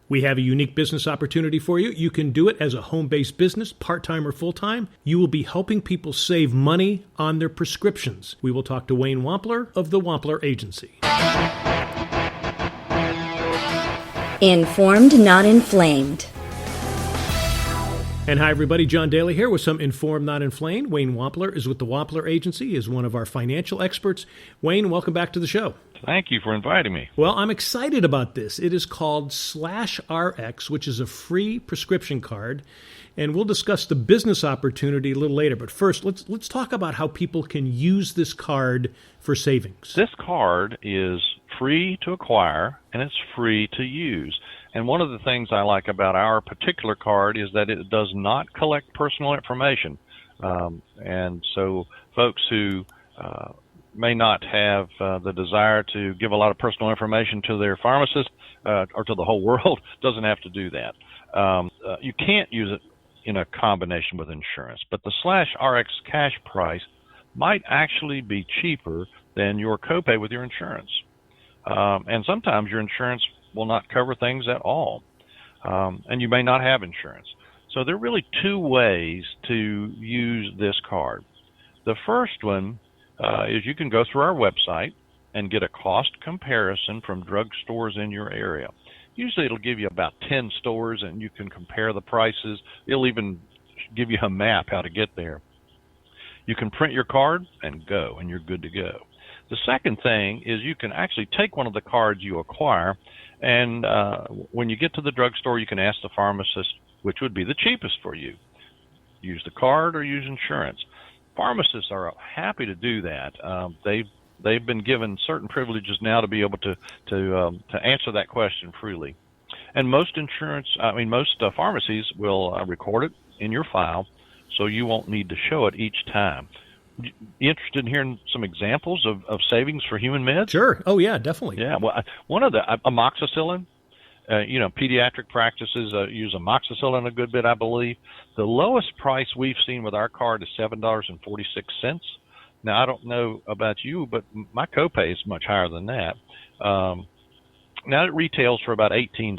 We have a unique business opportunity for you. You can do it as a home-based business, part-time or full-time. You will be helping people save money on their prescriptions. We will talk to Wayne Wampler of the Wampler Agency. Informed, not inflamed. And hi, everybody. John Daly here with some Informed, Not Inflamed. Wayne Wampler is with the Wampler Agency. He is one of our financial experts. Wayne, welcome back to the show. Thank you for inviting me. Well, I'm excited about this. It is called /RX, which is a free prescription card. And we'll discuss the business opportunity a little later. But first, let's talk about how people can use this card for savings. This card is free to acquire, and it's free to use. And one of the things I like about our particular card is that it does not collect personal information. And so folks who may not have the desire to give a lot of personal information to their pharmacist or to the whole world doesn't have to do that. You can't use it in a combination with insurance, but the /RX cash price might actually be cheaper than your copay with your insurance. And sometimes your insurance will not cover things at all, and you may not have insurance. So there are really two ways to use this card. The first one is you can go through our website and get a cost comparison from drugstores in your area. Usually it'll give you about 10 stores, and you can compare the prices. It'll even give you a map how to get there. You can print your card and go, and you're good to go. The second thing is you can actually take one of the cards you acquire, and when you get to the drugstore, you can ask the pharmacist which would be the cheapest for you. Use the card or use insurance. Pharmacists are happy to do that. They've been given certain privileges now to be able to answer that question freely. And most pharmacies will record it in your file, so you won't need to show it each time. You interested in hearing some examples of savings for human meds? Sure. Oh, yeah, definitely. Yeah. Well, one of the amoxicillin. Pediatric practices use amoxicillin a good bit, I believe. The lowest price we've seen with our card is $7.46. Now, I don't know about you, but my copay is much higher than that. Now it retails for about $18.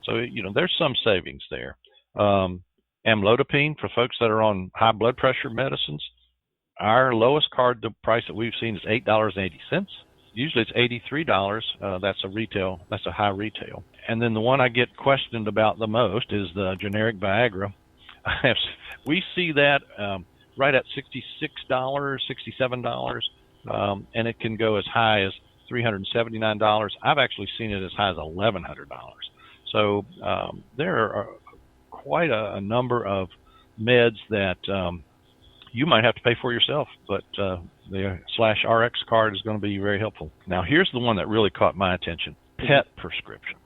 So, there's some savings there. Amlodipine for folks that are on high blood pressure medicines. Our lowest card, the price that we've seen is $8.80. Usually it's $83. That's a high retail. And then the one I get questioned about the most is the generic Viagra. We see that right at $66, $67, and it can go as high as $379. I've actually seen it as high as $1,100. So there are quite a number of meds that you might have to pay for yourself, but the /RX card is going to be very helpful. Now, here's the one that really caught my attention: pet prescriptions.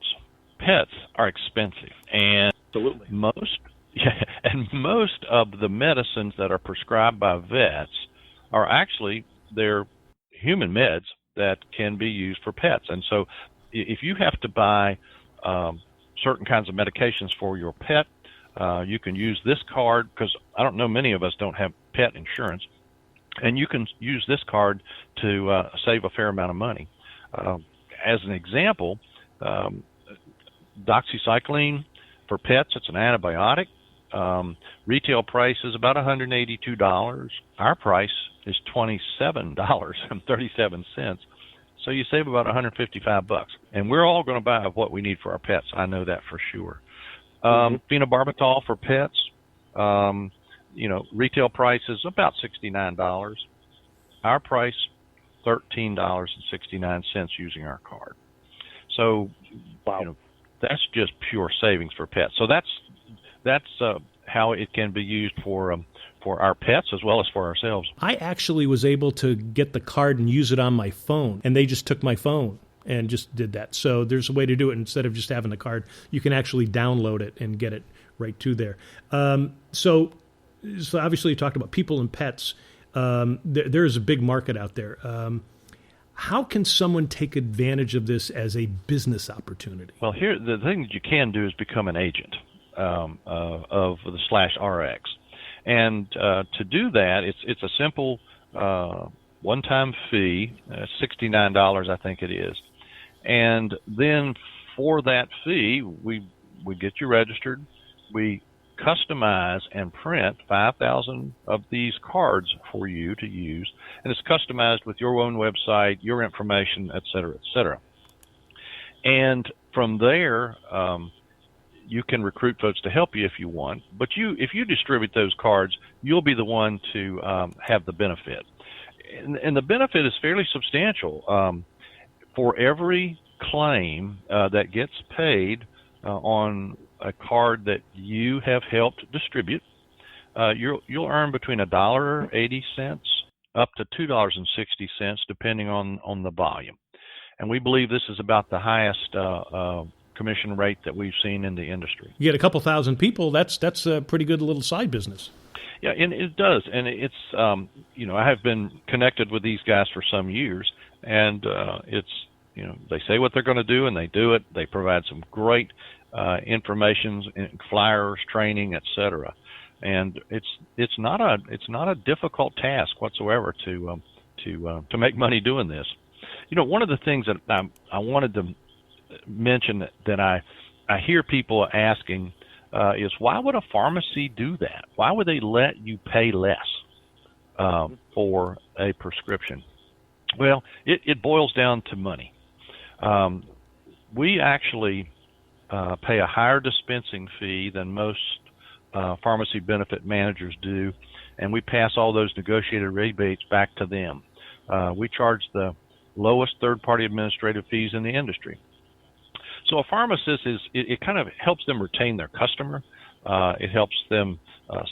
Pets are expensive, and absolutely most of the medicines that are prescribed by vets are actually they're human meds that can be used for pets. And so, if you have to buy certain kinds of medications for your pet, you can use this card, because I don't know, many of us don't have pet insurance, and you can use this card to save a fair amount of money. As an example, doxycycline for pets, it's an antibiotic. Retail price is about $182. Our price is $27.37. So you save about $155. And we're all going to buy what we need for our pets. I know that for sure. Phenobarbital for pets, retail price is about $69. Our price, $13.69 using our card. So, wow. That's just pure savings for pets. So that's how it can be used for our pets as well as for ourselves. I actually was able to get the card and use it on my phone, and they just took my phone and just did that. So there's a way to do it. Instead of just having the card, you can actually download it and get it right to there. So obviously you talked about people and pets. There is a big market out there. How can someone take advantage of this as a business opportunity? Well, here the thing that you can do is become an agent of the /RX. And to do that, it's a simple one-time fee, $69, I think it is. And then for that fee, we get you registered. We customize and print 5,000 of these cards for you to use, and it's customized with your own website, your information, et cetera, et cetera. And from there, you can recruit folks to help you if you want, but if you distribute those cards, you'll be the one to have the benefit. And the benefit is fairly substantial. For every claim that gets paid on a card that you have helped distribute, you'll earn between $1.80 up to $2.60, depending on the volume. And we believe this is about the highest commission rate that we've seen in the industry. You get a couple thousand people, that's a pretty good little side business. Yeah, and it does. And it's, I have been connected with these guys for some years, and it's, they say what they're going to do, and they do it. They provide some great information, flyers, training, et cetera. And it's not a difficult task whatsoever to make money doing this. One of the things that I wanted to mention that I hear people asking is, why would a pharmacy do that? Why would they let you pay less for a prescription? Well, it boils down to money. We actually pay a higher dispensing fee than most pharmacy benefit managers do, and we pass all those negotiated rebates back to them. We charge the lowest third-party administrative fees in the industry. So a pharmacist it kind of helps them retain their customer. It helps them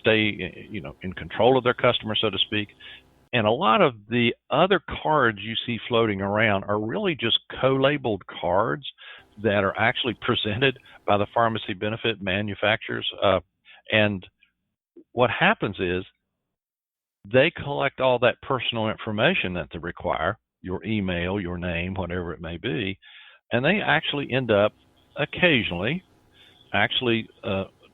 stay, in control of their customer, so to speak. And a lot of the other cards you see floating around are really just co-labeled cards that are actually presented by the pharmacy benefit manufacturers. And what happens is they collect all that personal information that they require, your email, your name, whatever it may be, and they actually end up occasionally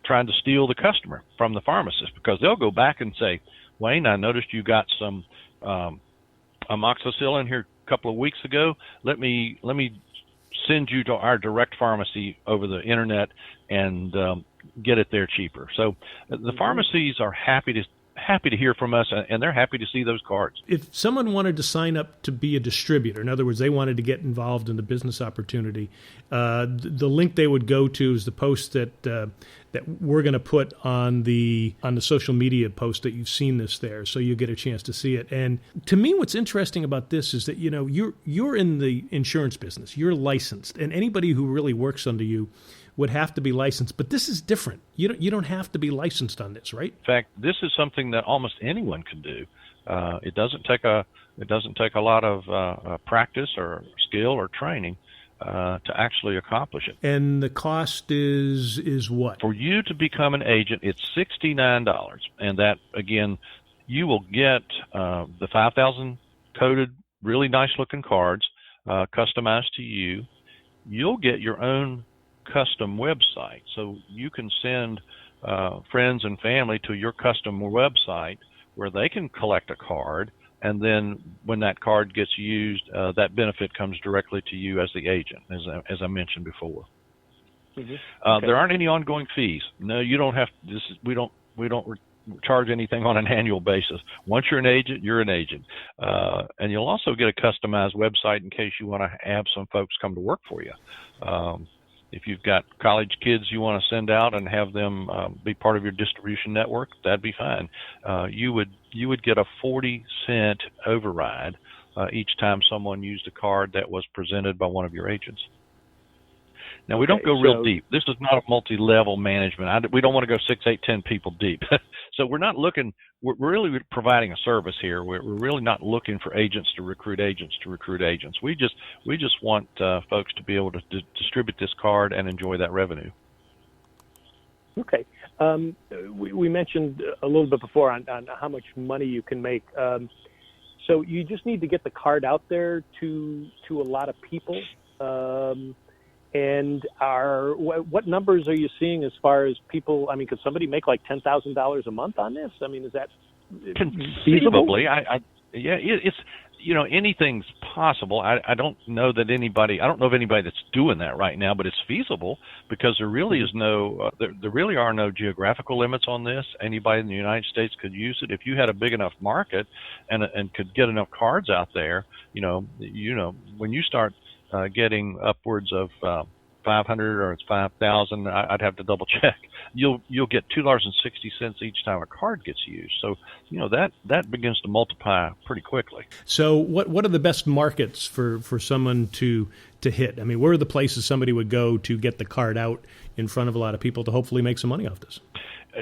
trying to steal the customer from the pharmacist, because they'll go back and say, Wayne, I noticed you got some amoxicillin here a couple of weeks ago. Let me send you to our direct pharmacy over the internet and get it there cheaper. So the pharmacies are happy to hear from us, and they're happy to see those cards. If someone wanted to sign up to be a distributor, in other words, they wanted to get involved in the business opportunity, the link they would go to is the post that we're going to put on the social media post that you've seen this there, so you get a chance to see it. And to me, what's interesting about this is that you're in the insurance business, you're licensed, and anybody who really works under you would have to be licensed, but this is different. You don't have to be licensed on this, right? In fact, this is something that almost anyone can do. It doesn't take a lot of practice or skill or training to actually accomplish it. And the cost is what? For you to become an agent, it's $69, and that, again, you will get the 5,000 coded, really nice looking cards customized to you. You'll get your own custom website, so you can send friends and family to your custom website where they can collect a card, and then when that card gets used, that benefit comes directly to you as the agent, as I mentioned before. Mm-hmm. Okay. There aren't any ongoing fees. No, you don't have. We don't charge anything on an annual basis. Once you're an agent, you're an agent, and you'll also get a customized website in case you want to have some folks come to work for you. If you've got college kids you want to send out and have them be part of your distribution network, that'd be fine. You would get a 40-cent override each time someone used a card that was presented by one of your agents. Now, we don't go real deep. This is not a multi-level management. We don't want to go 6, 8, 10 people deep. So we're not looking. We're really providing a service here. We're really not looking for agents to recruit agents to recruit agents. We just want folks to be able to distribute this card and enjoy that revenue. Okay. We mentioned a little bit before on how much money you can make. So you just need to get the card out there to a lot of people. And what numbers are you seeing as far as people? I mean, could somebody make like $10,000 a month on this? I mean, is that conceivably? Yeah, it's anything's possible. I don't know of anybody that's doing that right now, but it's feasible because there really is there really are no geographical limits on this. Anybody in the United States could use it. If you had a big enough market and could get enough cards out there, when you start getting upwards of 500 or it's 5,000, I'd have to double check. You'll get $2.60 each time a card gets used. So that begins to multiply pretty quickly. So what are the best markets for someone to hit? I mean, where are the places somebody would go to get the card out in front of a lot of people to hopefully make some money off this?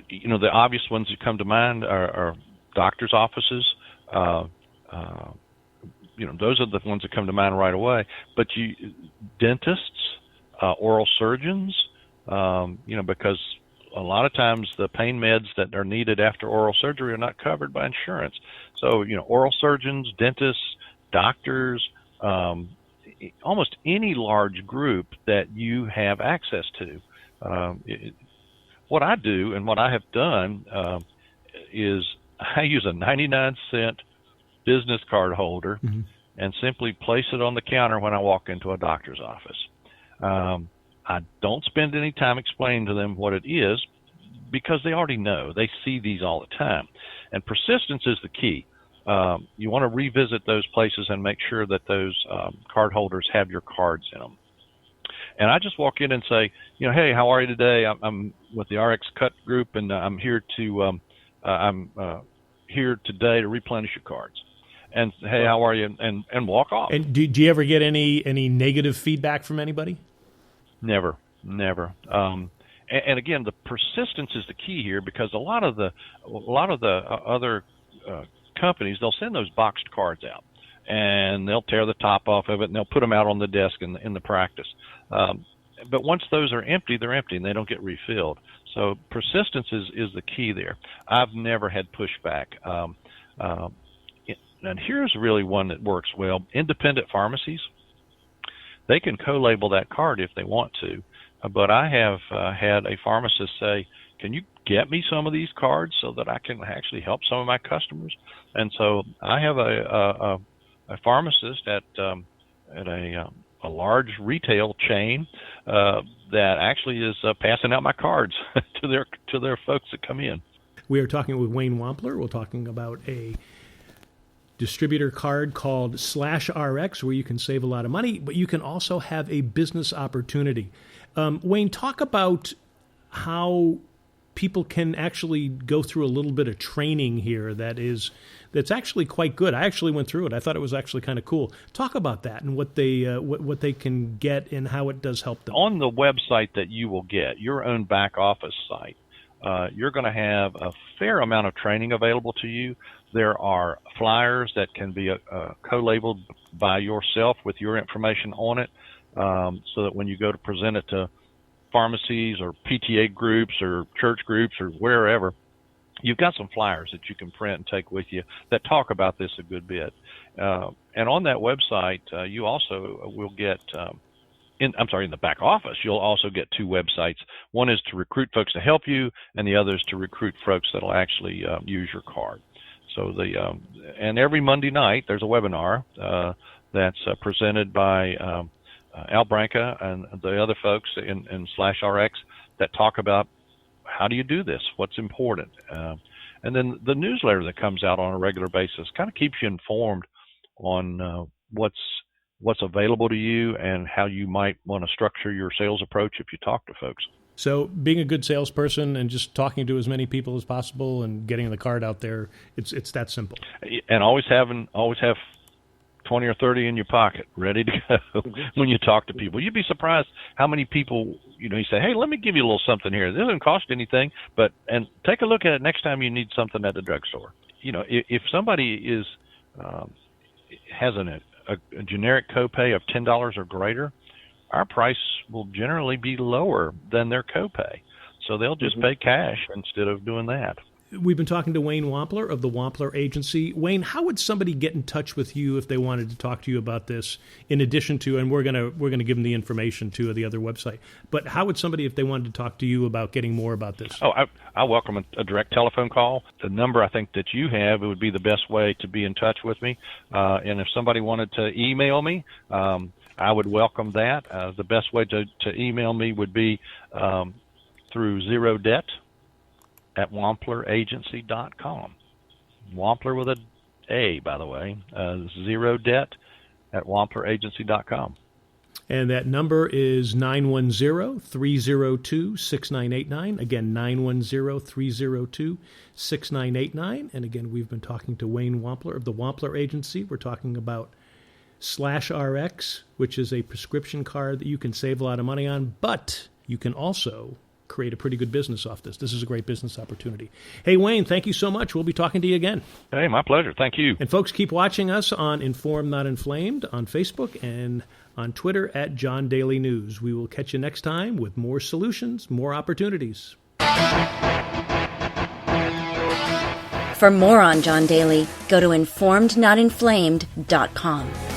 The obvious ones that come to mind are doctors' offices. Those are the ones that come to mind right away. But dentists. Oral surgeons, because a lot of times the pain meds that are needed after oral surgery are not covered by insurance. So, oral surgeons, dentists, doctors, almost any large group that you have access to. What I do and what I have done is I use a 99-cent business card holder and simply place it on the counter when I walk into a doctor's office. I don't spend any time explaining to them what it is because they already know. They see these all the time. And persistence is the key. You want to revisit those places and make sure that those card holders have your cards in them. And I just walk in and say, hey, how are you today? I'm with the RX Cut Group, and I'm here here today to replenish your cards. And hey, how are you? And walk off. And do you ever get any negative feedback from anybody? Never. And again, the persistence is the key here because a lot of the other companies, they'll send those boxed cards out and they'll tear the top off of it and they'll put them out on the desk in the practice. But once those are empty, they're empty and they don't get refilled. So persistence is the key there. I've never had pushback. And here's really one that works well. Independent pharmacies, they can co-label that card if they want to. But I have had a pharmacist say, can you get me some of these cards so that I can actually help some of my customers? And so I have a pharmacist at a large retail chain that actually is passing out my cards to their folks that come in. We are talking with Wayne Wampler. We're talking about a distributor card called /RX where you can save a lot of money, but you can also have a business opportunity. Wayne, talk about how people can actually go through a little bit of training here that's actually quite good. I actually went through it. I thought it was actually kind of cool. Talk about that and what they can get and how it does help them. On the website that you will get, your own back office site, you're going to have a fair amount of training available to you. There are flyers that can be co-labeled by yourself with your information on it, so that when you go to present it to pharmacies or PTA groups or church groups or wherever, you've got some flyers that you can print and take with you that talk about this a good bit. And on that website, you also will get in the back office, you'll also get two websites. One is to recruit folks to help you, and the other is to recruit folks that will actually use your card. So and every Monday night there's a webinar that's presented by Al Branca and the other folks in /RX that talk about how do you do this, what's important. And then the newsletter that comes out on a regular basis kind of keeps you informed on what's available to you and how you might want to structure your sales approach if you talk to folks. So being a good salesperson and just talking to as many people as possible and getting the card out there, it's that simple. And always have 20 or 30 in your pocket, ready to go when you talk to people. You'd be surprised how many people, you say, hey, let me give you a little something here. This doesn't cost anything, and take a look at it next time you need something at the drugstore. If somebody has a generic copay of $10 or greater, our price will generally be lower than their copay. So they'll just pay cash instead of doing that. We've been talking to Wayne Wampler of the Wampler Agency. Wayne, how would somebody get in touch with you if they wanted to talk to you about this? In addition to, and we're gonna give them the information to the other website. But how would somebody, if they wanted to talk to you about getting more about this? Oh, I welcome a direct telephone call. The number I think that you have, it would be the best way to be in touch with me. And if somebody wanted to email me, I would welcome that. The best way to email me would be through zerodebt at WamplerAgency.com. Wampler with an A, by the way. Zerodebt at WamplerAgency.com. And that number is 910-302-6989. Again, 910-302-6989. And again, we've been talking to Wayne Wampler of the Wampler Agency. We're talking about /RX, which is a prescription card that you can save a lot of money on, but you can also create a pretty good business off this. This is a great business opportunity. Hey, Wayne, thank you so much. We'll be talking to you again. Hey, my pleasure. Thank you. And folks, keep watching us on Informed Not Inflamed on Facebook and on Twitter at John Daly News. We will catch you next time with more solutions, more opportunities. For more on John Daly, go to informednotinflamed.com.